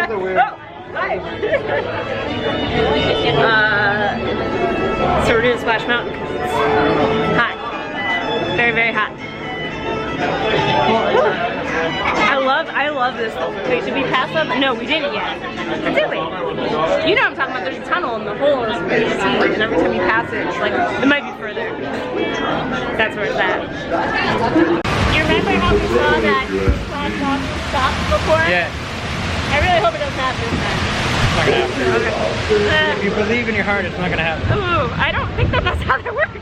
That's weird. Oh, hi. So we're doing Splash Mountain because it's hot. Very, very hot. I love this. Wait, did we pass up? No, we didn't yet. Or did we? You know what I'm talking about. There's a tunnel and the hole is pretty steep, and every time you pass it, it's like, it might be further. That's where it's at. You remember how we saw that Splash Mountain stop before? Yeah. I really hope it doesn't happen this time. It's not gonna happen. Okay. If you believe in your heart, it's not gonna happen. Ooh, I don't think that's how that works.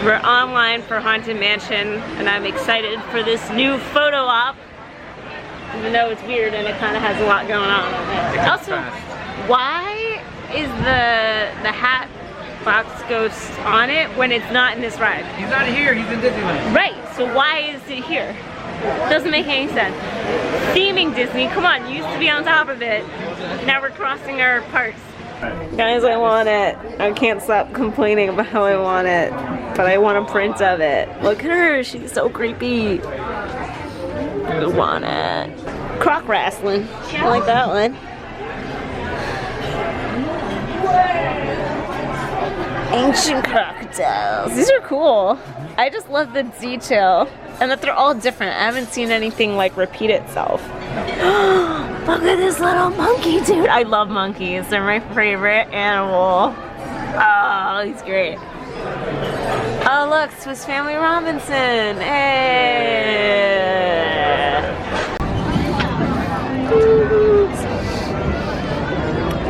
We're online for Haunted Mansion, and I'm excited for this new photo op, even though it's weird and it kind of has a lot going on. Also, why is the hat box ghost on it when it's not in this ride? He's not here, he's in Disneyland. Right, so why is it here? Doesn't make any sense. Theming Disney, come on, you used to be on top of it. Now we're crossing our parks. Guys, I want it. I can't stop complaining about how I want it, but I want a print of it. Look at her, she's so creepy. I want it. Croc wrestling. I like that one. Ancient crocodiles. These are cool. I just love the detail. And that they're all different. I haven't seen anything like repeat itself. Look at this little monkey, dude. I love monkeys. They're my favorite animal. Oh, he's great. Oh, look, Swiss Family Robinson. Hey.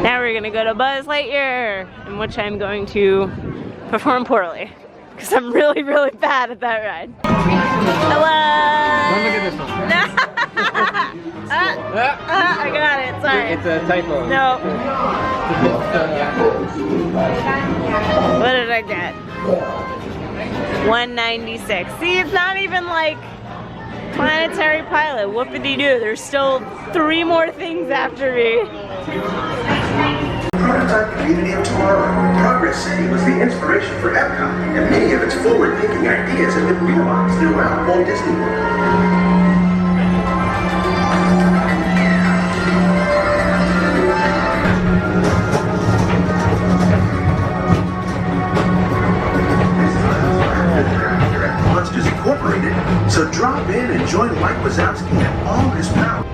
Now we're gonna go to Buzz Lightyear, in which I'm going to perform poorly. Because I'm really, really bad at that ride. Hello! Don't look at this one. I got it, sorry. It's a typo. No. What did I get? 196. See, it's not even like Planetary Pilot. Whoopity-doo. There's still 3 more things after me. Prototype community of tomorrow. Progress City was the inspiration for Epcot, and many of its forward-thinking ideas have been realized throughout Walt Disney World. Monsters Incorporated, so drop in and join Mike Wazowski and all his power.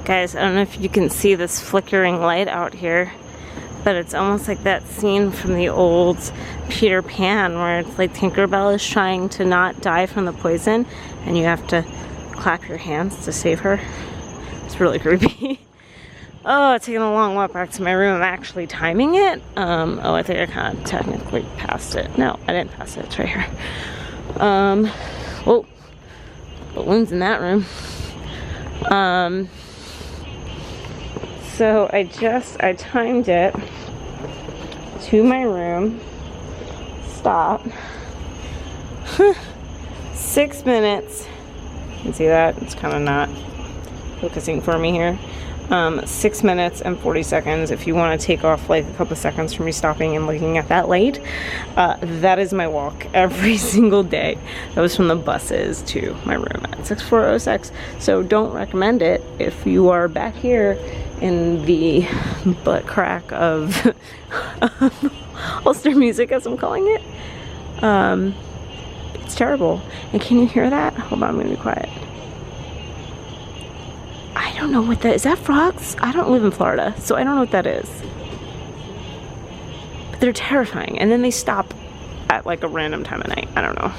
Guys, I don't know if you can see this flickering light out here, But it's almost like that scene from the old Peter Pan where it's like Tinkerbell is trying to not die from the poison and you have to clap your hands to save her. It's really creepy. Oh, it's taking a long walk back to my room. I'm actually timing it. Oh, I think I kind of technically passed it. No, I didn't pass it. It's right here. Whoa. Balloons in that room. So I timed it to my room. Stop. 6 minutes. You can see that? It's kind of not focusing for me here. 6 minutes and 40 seconds. If you want to take off like a couple seconds from me stopping and looking at that light, that is my walk every single day. That was from the buses to my room at 6406. So don't recommend it if you are back here in the butt crack of Ulster music, as I'm calling it. It's terrible. And can you hear that? Hold on, I'm gonna be quiet. I don't know what that is. That frogs? I don't live in Florida, so I don't know what that is. But they're terrifying. And then they stop at like a random time of night. I don't know.